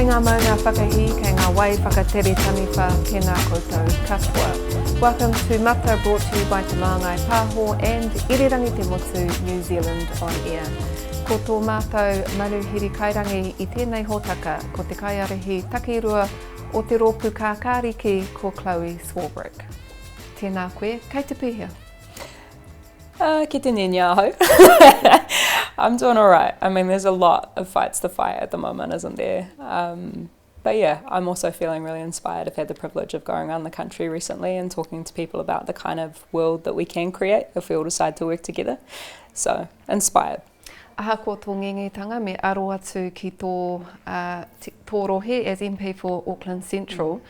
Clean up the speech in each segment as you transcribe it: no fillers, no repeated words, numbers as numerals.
ngā maunga whakahi kei ngā wai whakatere taniwha tēnā koutou katoa. Welcome to Mata, brought to you by Te Māngai, Pāho and Irirangi Te Motu, New Zealand on air. Ko tō mātou maruhiri kairangi I tēnei hōtaka, ko te kaiarehi takirua o te rōpu kākāriki ko Chlöe Swarbrick. Tēnā koe, kei te pihia. Ki te niña aho. I'm doing all right. I mean, there's a lot of fights to fight at the moment, isn't there? But yeah, I'm also feeling really inspired. I've had the privilege of going around the country recently and talking to people about the kind of world that we can create if we all decide to work together. So, inspired. Aha ko tō ngengitanga me aro atu ki tō rohe as MP for Auckland Central.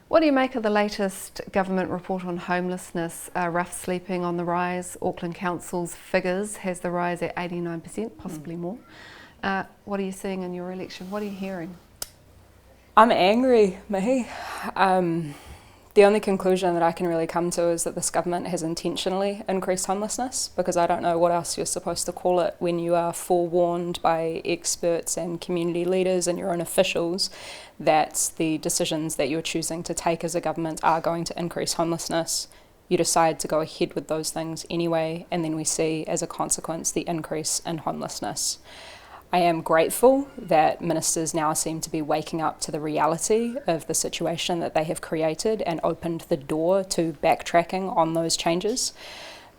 What do you make of the latest government report on homelessness, rough sleeping on the rise? Auckland Council's figures has the rise at 89%, possibly more. What are you seeing in your election? What are you hearing? I'm angry, Mihi. The only conclusion that I can really come to is that this government has intentionally increased homelessness, because I don't know what else you're supposed to call it when you are forewarned by experts and community leaders and your own officials that the decisions that you're choosing to take as a government are going to increase homelessness. You decide to go ahead with those things anyway, and then we see as a consequence the increase in homelessness. I am grateful that ministers now seem to be waking up to the reality of the situation that they have created and opened the door to backtracking on those changes.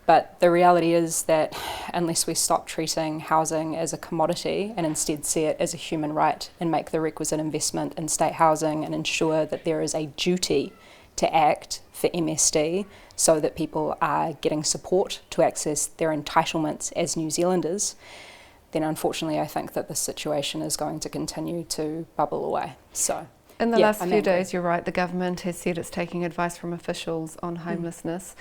But the reality is that unless we stop treating housing as a commodity and instead see it as a human right and make the requisite investment in state housing and ensure that there is a duty to act for MSD so that people are getting support to access their entitlements as New Zealanders, then unfortunately I think that this situation is going to continue to bubble away. So, in the last few days, you're right, the government has said it's taking advice from officials on homelessness.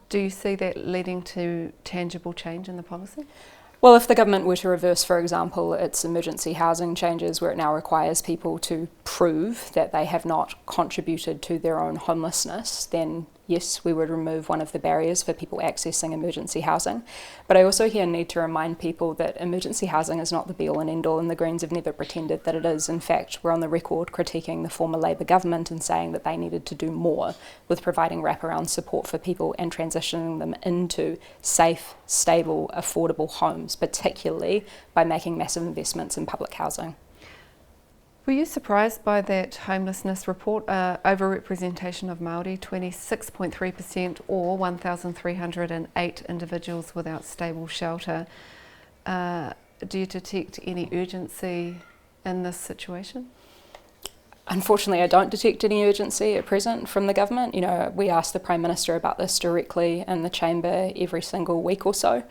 Do you see that leading to tangible change in the policy? Well, if the government were to reverse, for example, its emergency housing changes where it now requires people to prove that they have not contributed to their own homelessness, then yes, we would remove one of the barriers for people accessing emergency housing. But I also here need to remind people that emergency housing is not the be-all and end-all, and the Greens have never pretended that it is. In fact, we're on the record critiquing the former Labour government and saying that they needed to do more with providing wraparound support for people and transitioning them into safe, stable, affordable homes, particularly by making massive investments in public housing. Were you surprised by that homelessness report? Overrepresentation of Maori, 26.3% or 1,308 individuals without stable shelter. Do you detect any urgency in this situation? Unfortunately, I don't detect any urgency at present from the government. You know, we ask the Prime Minister about this directly in the chamber every single week or so,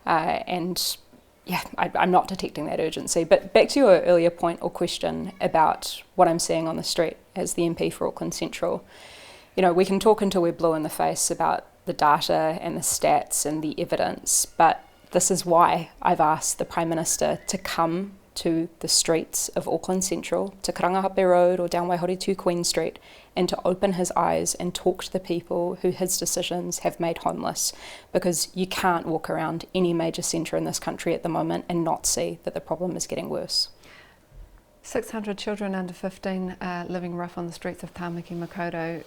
and yeah, I'm not detecting that urgency. But back to your earlier point or question about what I'm seeing on the street as the MP for Auckland Central. You know, we can talk until we're blue in the face about the data and the stats and the evidence, but this is why I've asked the Prime Minister to come to the streets of Auckland Central, to Karangahape Road or down Waihori 2 Queen Street, and to open his eyes and talk to the people who his decisions have made homeless, because you can't walk around any major centre in this country at the moment and not see that the problem is getting worse. 600 children under 15 are living rough on the streets of Tāmaki Makaurau.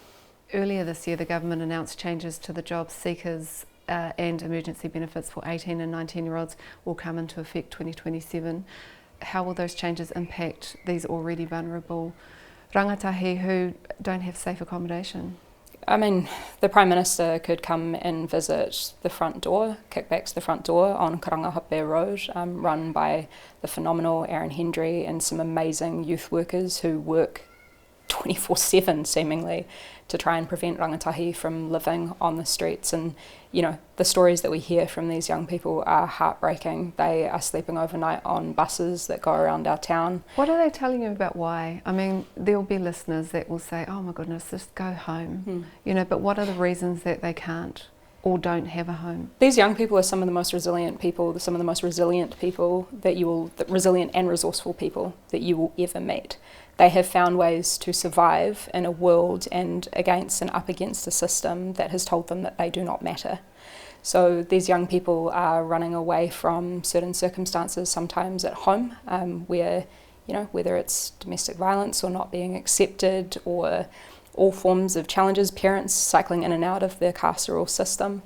Earlier this year, the government announced changes to the job seekers and emergency benefits for 18 and 19-year-olds will come into effect 2027. How will those changes impact these already vulnerable rangatahi who don't have safe accommodation? I mean, the Prime Minister could come and visit the front door, kickbacks the front door on Karangahape Road, run by the phenomenal Aaron Hendry and some amazing youth workers who work 24/7 seemingly to try and prevent rangatahi from living on the streets. And you know, the stories that we hear from these young people are heartbreaking. They are sleeping overnight on buses that go around our town. What are they telling you about why? I mean, there'll be listeners that will say, oh my goodness, just go home. You know, but what are the reasons that they can't or don't have a home? These young people are some of the most resilient people, some of the most resilient people that you will, resilient and resourceful people that you will ever meet. They have found ways to survive in a world and against and up against a system that has told them that they do not matter. So these young people are running away from certain circumstances, sometimes at home, where whether it's domestic violence or not being accepted, or all forms of challenges, parents cycling in and out of the carceral system.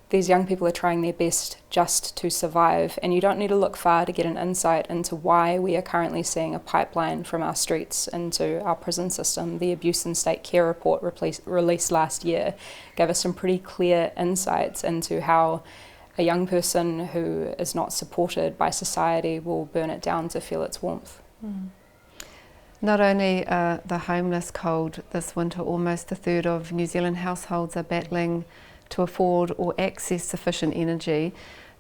These young people are trying their best just to survive, and you don't need to look far to get an insight into why we are currently seeing a pipeline from our streets into our prison system. The Abuse and State Care report released last year gave us some pretty clear insights into how a young person who is not supported by society will burn it down to feel its warmth. Not only are the homeless cold this winter, almost a third of New Zealand households are battling to afford or access sufficient energy.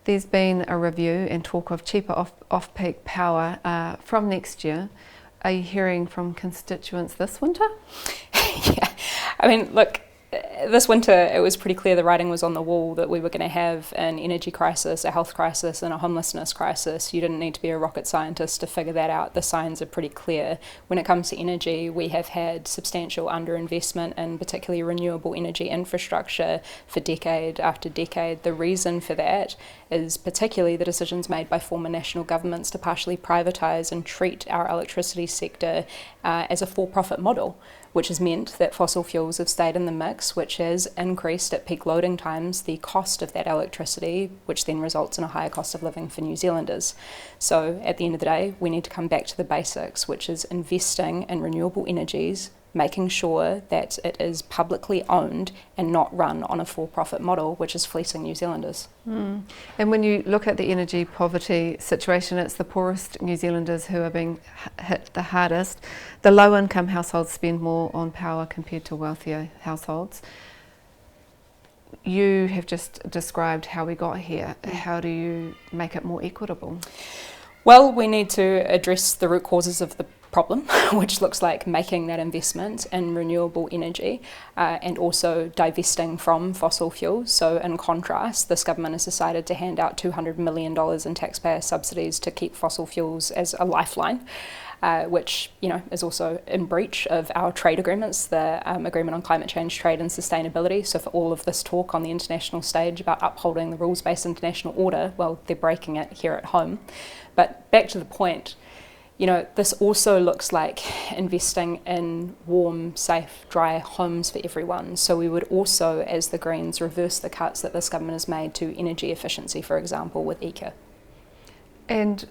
There's been a review and talk of cheaper off-peak power from next year. Are you hearing from constituents this winter? Yeah, I mean, look, this winter it was pretty clear the writing was on the wall that we were going to have an energy crisis, a health crisis and a homelessness crisis. You didn't need to be a rocket scientist to figure that out. The signs are pretty clear. When it comes to energy, we have had substantial underinvestment in particularly renewable energy infrastructure for decade after decade. The reason for that is particularly the decisions made by former national governments to partially privatise and treat our electricity sector as a for-profit model, which has meant that fossil fuels have stayed in the mix, which has increased at peak loading times the cost of that electricity, which then results in a higher cost of living for New Zealanders. So at the end of the day, we need to come back to the basics, which is investing in renewable energies, making sure that it is publicly owned and not run on a for-profit model, which is fleecing New Zealanders. And when you look at the energy poverty situation, it's the poorest New Zealanders who are being hit the hardest. The low-income households spend more on power compared to wealthier households. You have just described how we got here. How do you make it more equitable? Well, we need to address the root causes of the problem, which looks like making that investment in renewable energy and also divesting from fossil fuels. So in contrast, this government has decided to hand out $200 million in taxpayer subsidies to keep fossil fuels as a lifeline, which is also in breach of our trade agreements, the Agreement on Climate Change, Trade and Sustainability. So for all of this talk on the international stage about upholding the rules-based international order, well, they're breaking it here at home. But back to the point, this also looks like investing in warm, safe, dry homes for everyone. So we would also, as the Greens, reverse the cuts that this government has made to energy efficiency, for example, with ECA. And,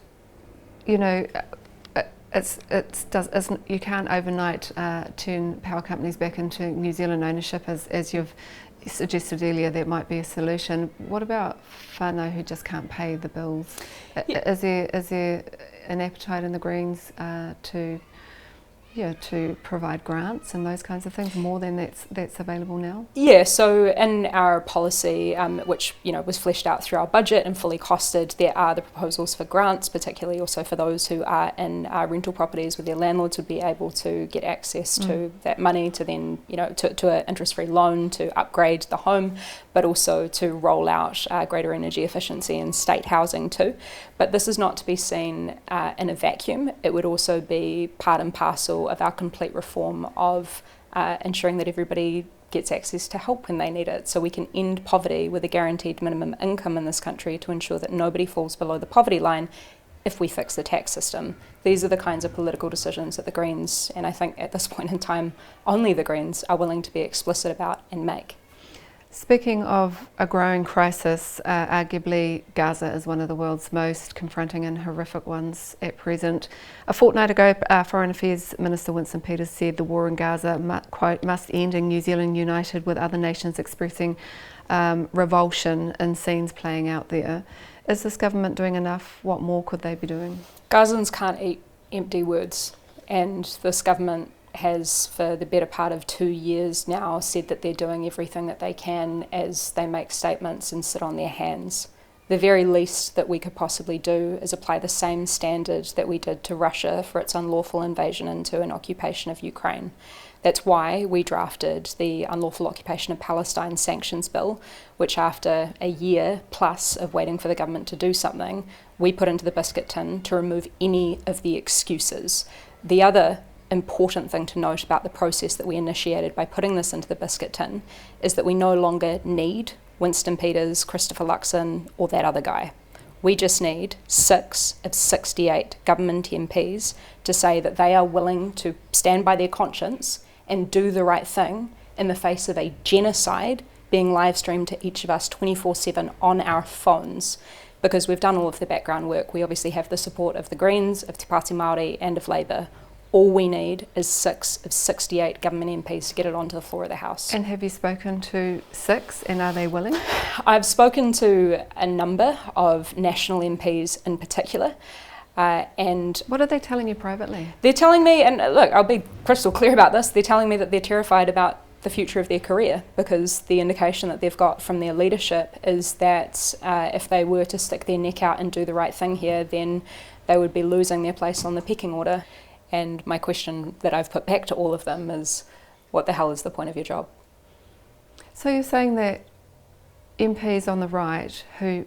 you can't overnight turn power companies back into New Zealand ownership, as you've suggested earlier. That might be a solution. What about whānau who just can't pay the bills? Yeah. Is there an appetite in the Greens to provide grants and those kinds of things more than that's available now? Yeah, so in our policy, which was fleshed out through our budget and fully costed, there are the proposals for grants, particularly also for those who are in rental properties where their landlords would be able to get access to that money to then, to an interest-free loan to upgrade the home, but also to roll out greater energy efficiency in state housing too. But this is not to be seen in a vacuum. It would also be part and parcel of our complete reform of ensuring that everybody gets access to help when they need it, so we can end poverty with a guaranteed minimum income in this country to ensure that nobody falls below the poverty line if we fix the tax system. These are the kinds of political decisions that the Greens, and I think at this point in time only the Greens, are willing to be explicit about and make. Speaking of a growing crisis, arguably Gaza is one of the world's most confronting and horrific ones at present. A fortnight ago, Foreign Affairs Minister Winston Peters said the war in Gaza, quote, must end and New Zealand united with other nations expressing revulsion in scenes playing out there. Is this government doing enough? What more could they be doing? Gazans can't eat empty words, and this government has for the better part of 2 years now said that they're doing everything that they can as they make statements and sit on their hands. The very least that we could possibly do is apply the same standard that we did to Russia for its unlawful invasion into an occupation of Ukraine. That's why we drafted the Unlawful Occupation of Palestine Sanctions Bill, which after a year plus of waiting for the government to do something, we put into the biscuit tin to remove any of the excuses. The other important thing to note about the process that we initiated by putting this into the biscuit tin is that we no longer need Winston Peters, Christopher Luxon, or that other guy. We just need 6 of 68 government MPs to say that they are willing to stand by their conscience and do the right thing in the face of a genocide being live streamed to each of us 24/7 on our phones. Because we've done all of the background work, we obviously have the support of the Greens, of Te Pāti Māori and of Labour. All we need is 6 of 68 government MPs to get it onto the floor of the House. And have you spoken to 6, and are they willing? I've spoken to a number of national MPs in particular. And what are they telling you privately? They're telling me, and look, I'll be crystal clear about this, they're telling me that they're terrified about the future of their career, because the indication that they've got from their leadership is that if they were to stick their neck out and do the right thing here, then they would be losing their place on the pecking order. And my question that I've put back to all of them is, what the hell is the point of your job? So you're saying that MPs on the right who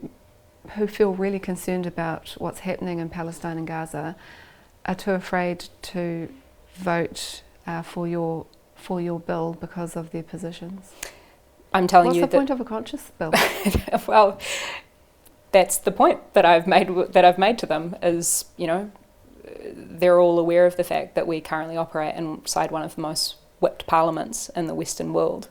feel really concerned about what's happening in Palestine and Gaza are too afraid to vote for your bill because of their positions? I'm telling you that... What's the point of a conscious bill? Well, that's the point that I've made to them is, you know, they're all aware of the fact that we currently operate inside one of the most whipped parliaments in the Western world.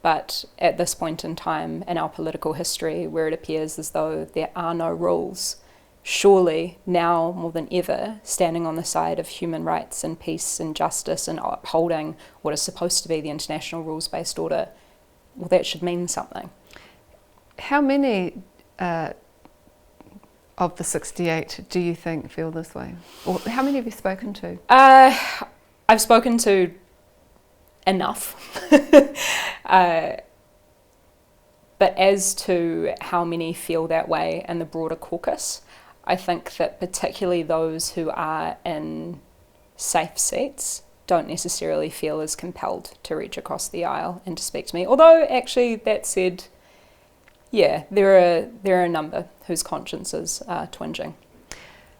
But at this point in time in our political history, where it appears as though there are no rules, surely now more than ever, standing on the side of human rights and peace and justice and upholding what is supposed to be the international rules-based order, well, that should mean something. How many of the 68 do you think feel this way? Or how many have you spoken to? I've spoken to enough. But as to how many feel that way in the broader caucus, I think that particularly those who are in safe seats don't necessarily feel as compelled to reach across the aisle and to speak to me. Although, actually, that said, yeah, there are a number whose consciences are twinging.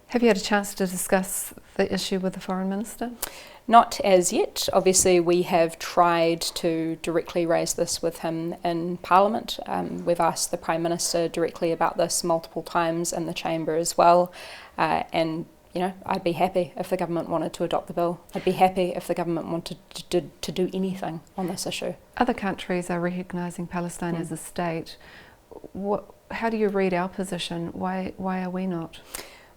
Have you had a chance to discuss the issue with the Foreign Minister? Not as yet. Obviously, we have tried to directly raise this with him in Parliament. We've asked the Prime Minister directly about this multiple times in the Chamber as well. And, you know, I'd be happy if the government wanted to adopt the bill. I'd be happy if the government wanted to do anything on this issue. Other countries are recognising Palestine as a state. How do you read our position? Why are we not?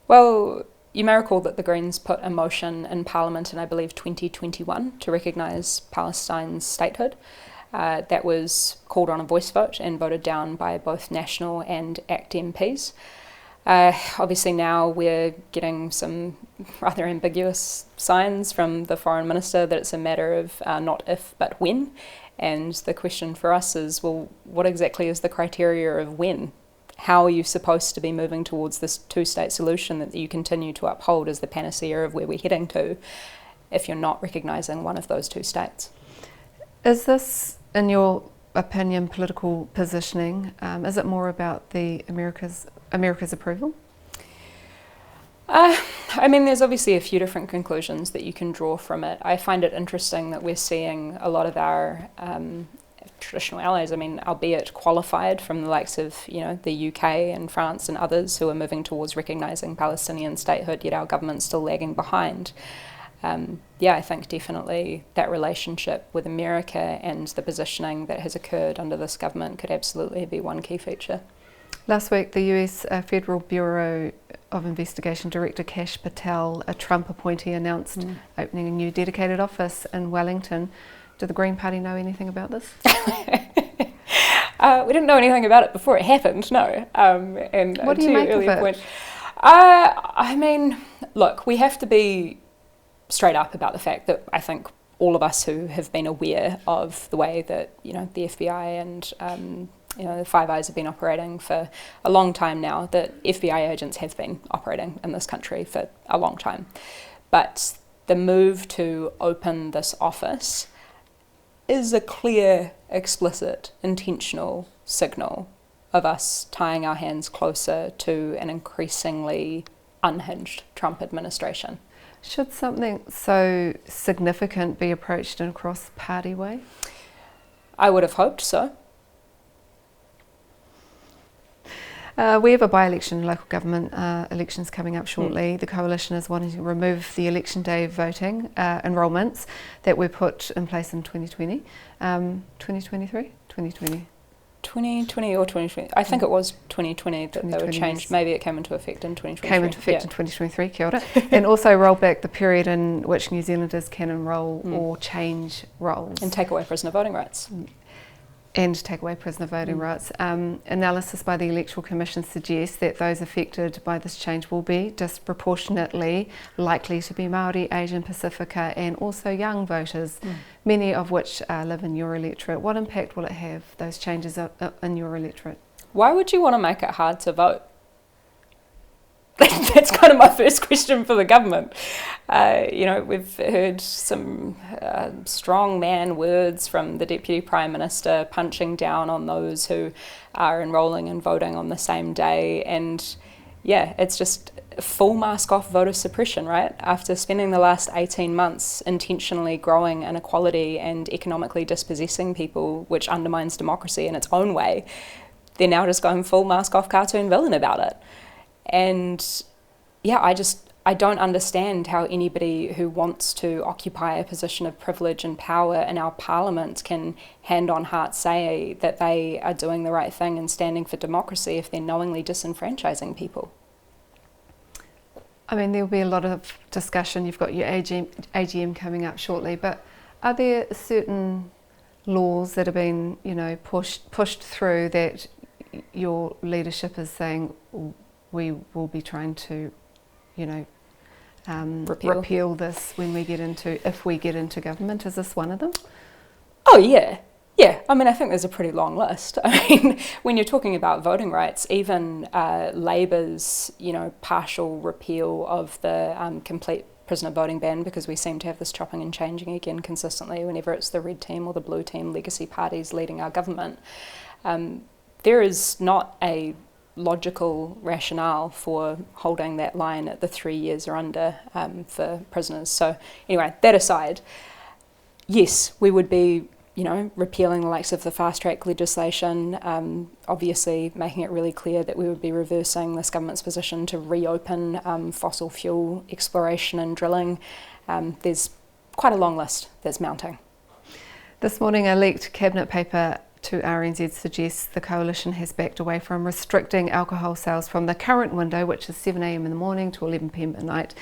Well, you may recall that the Greens put a motion in Parliament in, I believe, 2021 to recognise Palestine's statehood. That was called on a voice vote and voted down by both National and ACT MPs. Obviously now we're getting some rather ambiguous signs from the Foreign Minister that it's a matter of not if but when. And the question for us is, well, what exactly is the criteria of when? How are you supposed to be moving towards this two-state solution that you continue to uphold as the panacea of where we're heading to if you're not recognising one of those two states? Is this, in your opinion, political positioning? Is it more about the America's approval? I mean, there's obviously a few different conclusions that you can draw from it. I find it interesting that we're seeing a lot of our traditional allies, I mean, albeit qualified from the likes of, you know, the UK and France and others who are moving towards recognising Palestinian statehood, yet our government's still lagging behind. I think definitely that relationship with America and the positioning that has occurred under this government could absolutely be one key feature. Last week, the US Federal Bureau of Investigation Director Kash Patel, a Trump appointee, announced opening a new dedicated office in Wellington. Do the Green Party know anything about this? We didn't know anything about it before it happened, no. And what do you make of it? I mean, look, we have to be straight up about the fact that I think all of us who have been aware of the way that, you know, the FBI and the Five Eyes have been operating for a long time now, that FBI agents have been operating in this country for a long time. But the move to open this office is a clear, explicit, intentional signal of us tying our hands closer to an increasingly unhinged Trump administration. Should something so significant be approached in a cross-party way? I would have hoped so. We have a by-election local government elections coming up shortly. The coalition is wanting to remove the election day voting enrolments that were put in place in 2020. 2023? 2020. 2020 or 2020? I think it was 2020 that they were changed. Yes. Maybe it came into effect in 2023. Came into effect in 2023, kia ora. And also rolled back the period in which New Zealanders can enrol or change roles. And take away prisoner voting rights. And take away prisoner voting rights. Analysis by the Electoral Commission suggests that those affected by this change will be disproportionately likely to be Maori, Asian, Pacifica and also young voters, many of which live in your electorate. What impact will it have, those changes in your electorate? Why would you want to make it hard to vote? That's kind of my first question for the government. We've heard some strong man words from the Deputy Prime Minister punching down on those who are enrolling and voting on the same day. And yeah, it's just full mask off voter suppression, right? After spending the last 18 months intentionally growing inequality and economically dispossessing people, which undermines democracy in its own way, they're now just going full mask off cartoon villain about it. And yeah, I don't understand how anybody who wants to occupy a position of privilege and power in our parliament can hand on heart say that they are doing the right thing and standing for democracy if they're knowingly disenfranchising people. I mean, there'll be a lot of discussion. You've got your AGM coming up shortly, but are there certain laws that have been, pushed through that your leadership is saying we will be trying to, repeal this if we get into government? Is this one of them? Oh yeah. Yeah, I mean, I think there's a pretty long list. I mean, when you're talking about voting rights, even Labour's, partial repeal of the complete prisoner voting ban, because we seem to have this chopping and changing again consistently whenever it's the red team or the blue team legacy parties leading our government. There is not a logical rationale for holding that line at the 3 years or under for prisoners. So anyway, that aside, yes, we would be repealing the likes of the fast-track legislation, obviously making it really clear that we would be reversing this government's position to reopen fossil fuel exploration and drilling. There's quite a long list that's mounting. This morning, a leaked cabinet paper to RNZ suggests the coalition has backed away from restricting alcohol sales from the current window, which is 7 a.m. in the morning to 11 p.m. at night,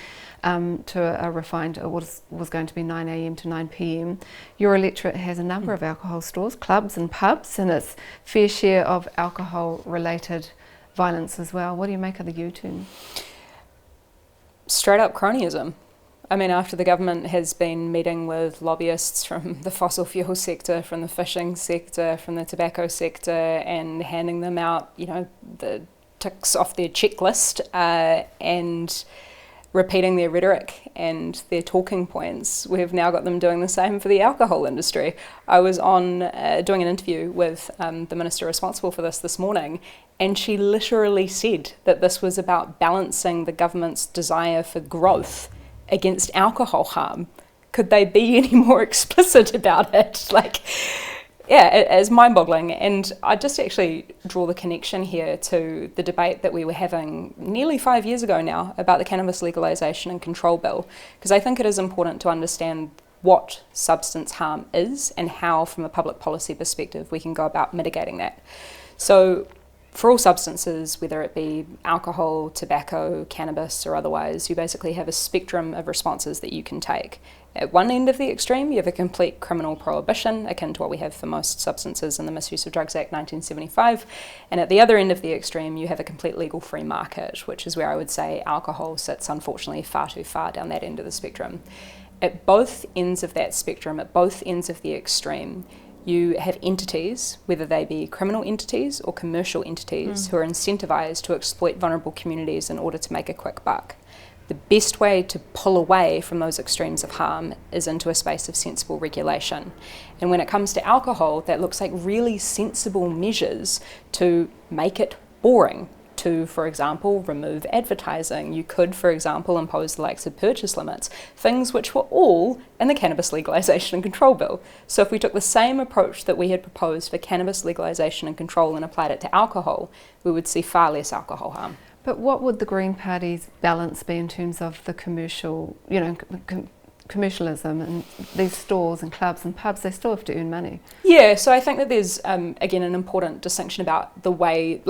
to a refined, was going to be 9 a.m. to 9 p.m. Your electorate has a number of alcohol stores, clubs and pubs, and its fair share of alcohol-related violence as well. What do you make of the U-turn? Straight up cronyism. I mean, after the government has been meeting with lobbyists from the fossil fuel sector, from the fishing sector, from the tobacco sector, and handing them out, the ticks off their checklist and repeating their rhetoric and their talking points, we've now got them doing the same for the alcohol industry. I was on doing an interview with the minister responsible for this morning, and she literally said that this was about balancing the government's desire for growth against alcohol harm. Could they be any more explicit about it? It's mind-boggling. And I just actually draw the connection here to the debate that we were having nearly 5 years ago now about the cannabis legalisation and control bill, because I think it is important to understand what substance harm is and how, from a public policy perspective, we can go about mitigating that. So for all substances, whether it be alcohol, tobacco, cannabis or otherwise, you basically have a spectrum of responses that you can take. At one end of the extreme, you have a complete criminal prohibition, akin to what we have for most substances in the Misuse of Drugs Act 1975. And at the other end of the extreme, you have a complete legal free market, which is where I would say alcohol sits, unfortunately, far too far down that end of the spectrum. At both ends of that spectrum, at both ends of the extreme, you have entities, whether they be criminal entities or commercial entities, who are incentivized to exploit vulnerable communities in order to make a quick buck. The best way to pull away from those extremes of harm is into a space of sensible regulation. And when it comes to alcohol, that looks like really sensible measures to make it boring, to, for example, remove advertising. You could, for example, impose the likes of purchase limits, things which were all in the Cannabis Legalisation and Control Bill. So if we took the same approach that we had proposed for cannabis legalisation and control and applied it to alcohol, we would see far less alcohol harm. But what would the Green Party's balance be in terms of the commercial, commercialism and these stores and clubs and pubs? They still have to earn money. Yeah, so I think that there's, again, an important distinction about the way,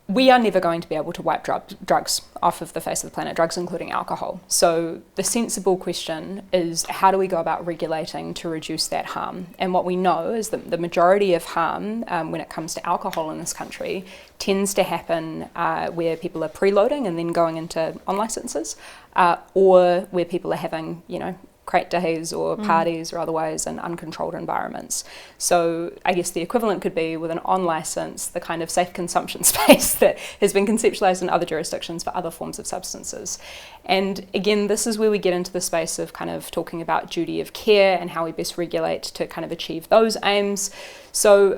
we are never going to be able to wipe drugs off of the face of the planet, drugs including alcohol. So the sensible question is, how do we go about regulating to reduce that harm? And what we know is that the majority of harm when it comes to alcohol in this country tends to happen where people are preloading and then going into on licenses, or where people are having, crate days or parties or otherwise in uncontrolled environments. So I guess the equivalent could be with an on-license, the kind of safe consumption space that has been conceptualised in other jurisdictions for other forms of substances. And again, this is where we get into the space of kind of talking about duty of care and how we best regulate to kind of achieve those aims. So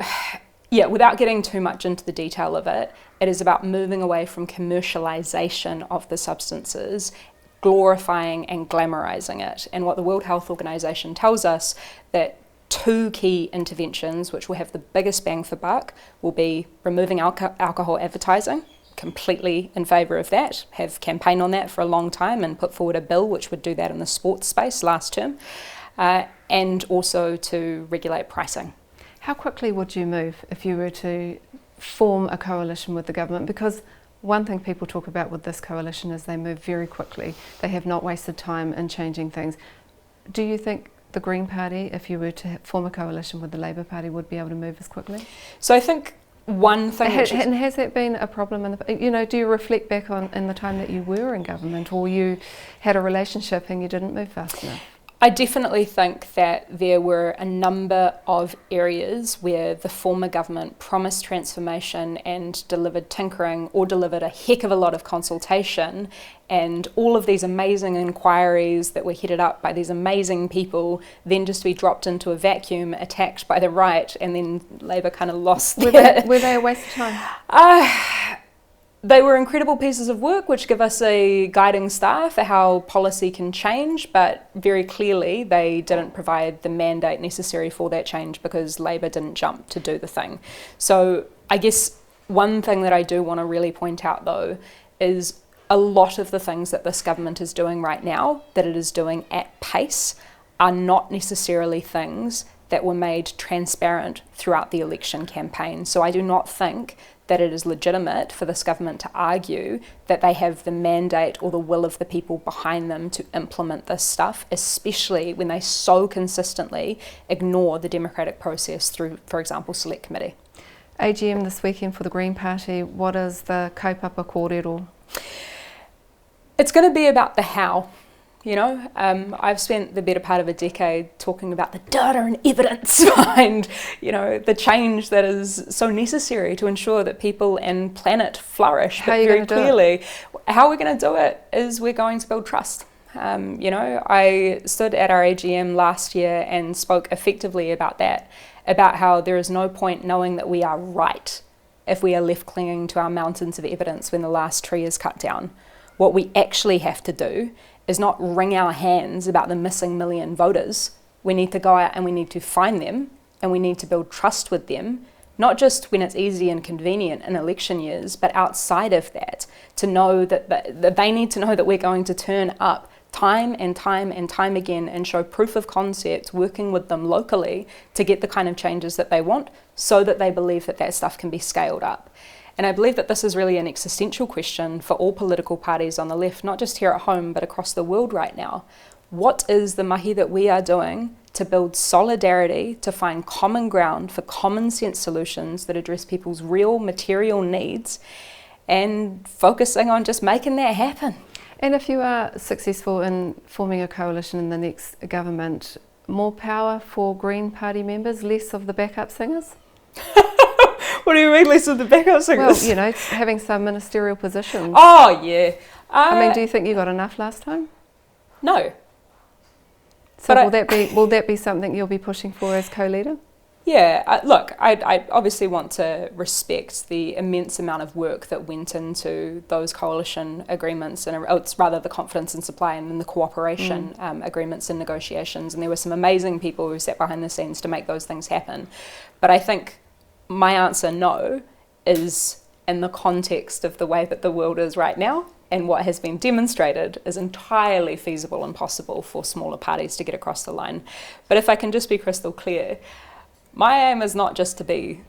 yeah, without getting too much into the detail of it, it is about moving away from commercialisation of the substances, glorifying and glamorizing it. And what the World Health Organization tells us, that two key interventions which will have the biggest bang for buck will be removing alcohol advertising. Completely in favour of that, have campaigned on that for a long time and put forward a bill which would do that in the sports space last term, and also to regulate pricing. How quickly would you move if you were to form a coalition with the government? Because one thing people talk about with this coalition is they move very quickly. They have not wasted time in changing things. Do you think the Green Party, if you were to form a coalition with the Labour Party, would be able to move as quickly? So I think one thing... And has that been a problem? Do you reflect back on in the time that you were in government, or you had a relationship and you didn't move fast enough? I definitely think that there were a number of areas where the former government promised transformation and delivered tinkering, or delivered a heck of a lot of consultation, and all of these amazing inquiries that were headed up by these amazing people then just to be dropped into a vacuum, attacked by the right, and then Labour kind of lost Were they a waste of time? They were incredible pieces of work which give us a guiding star for how policy can change, but very clearly they didn't provide the mandate necessary for that change because Labour didn't jump to do the thing. So I guess one thing that I do want to really point out though is a lot of the things that this government is doing right now, that it is doing at pace, are not necessarily things that were made transparent throughout the election campaign. So I do not think that it is legitimate for this government to argue that they have the mandate or the will of the people behind them to implement this stuff, especially when they so consistently ignore the democratic process through, for example, Select Committee. AGM this weekend for the Green Party, what is the kaupapa kōrero? It's going to be about the how. I've spent the better part of a decade talking about the data and evidence behind, the change that is so necessary to ensure that people and planet flourish. How are you going to do it? How we're going to do it is we're going to build trust. I stood at our AGM last year and spoke effectively about that, about how there is no point knowing that we are right if we are left clinging to our mountains of evidence when the last tree is cut down. What we actually have to do is not wring our hands about the missing million voters. We need to go out and we need to find them, and we need to build trust with them, not just when it's easy and convenient in election years, but outside of that, to know that they need to know that we're going to turn up time and time and time again and show proof of concept, working with them locally to get the kind of changes that they want, so that they believe that that stuff can be scaled up. And I believe that this is really an existential question for all political parties on the left, not just here at home, but across the world right now. What is the mahi that we are doing to build solidarity, to find common ground for common sense solutions that address people's real material needs, and focusing on just making that happen? And if you are successful in forming a coalition in the next government, more power for Green Party members, less of the backup singers? What do you mean, less of the backup singers? Well, having some ministerial positions. Oh, yeah. Do you think you got enough last time? No. So will that be something you'll be pushing for as co-leader? Yeah, look, I obviously want to respect the immense amount of work that went into those coalition agreements, and it's rather the confidence in supply and then the cooperation agreements and negotiations. And there were some amazing people who sat behind the scenes to make those things happen. But I think my answer no is in the context of the way that the world is right now, and what has been demonstrated is entirely feasible and possible for smaller parties to get across the line. But if I can just be crystal clear, my aim is not just to be,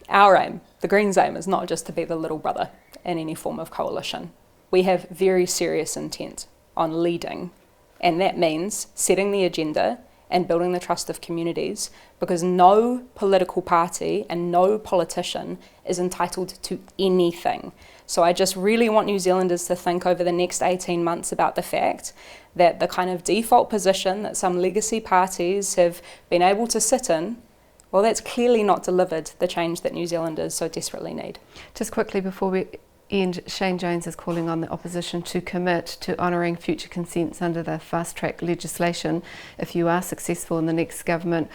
our aim, the Greens' aim is not just to be the little brother in any form of coalition. We have very serious intent on leading, and that means setting the agenda and building the trust of communities, because no political party and no politician is entitled to anything. So I just really want New Zealanders to think over the next 18 months about the fact that the kind of default position that some legacy parties have been able to sit in, well, that's clearly not delivered the change that New Zealanders so desperately need. Just quickly before we end, Shane Jones is calling on the opposition to commit to honouring future consents under the fast-track legislation if you are successful in the next government.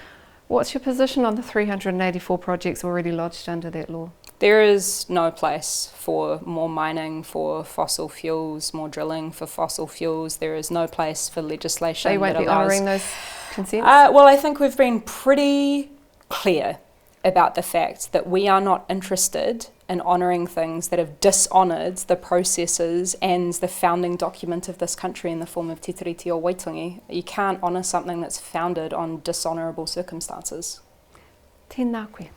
What's your position on the 384 projects already lodged under that law? There is no place for more mining for fossil fuels, more drilling for fossil fuels. There is no place for legislation They won't be honouring those consents? Well, I think we've been pretty clear about the fact that we are not interested in honouring things that have dishonoured the processes and the founding document of this country in the form of Te Tiriti o Waitangi. You can't honour something that's founded on dishonourable circumstances. Tēnā koe.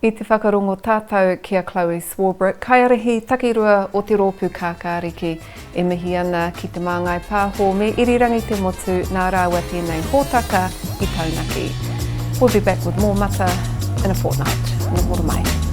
I te whakarongo tātou kia Chlöe Swarbrick, kaiarihi takirua o te rōpū kākāriki e mihi ana ki te Māngai Pāho me irirangi te motu nā rāua tēnei hōtaka I taunaki. We'll be back with more mata in a fortnight. Nō moro mai.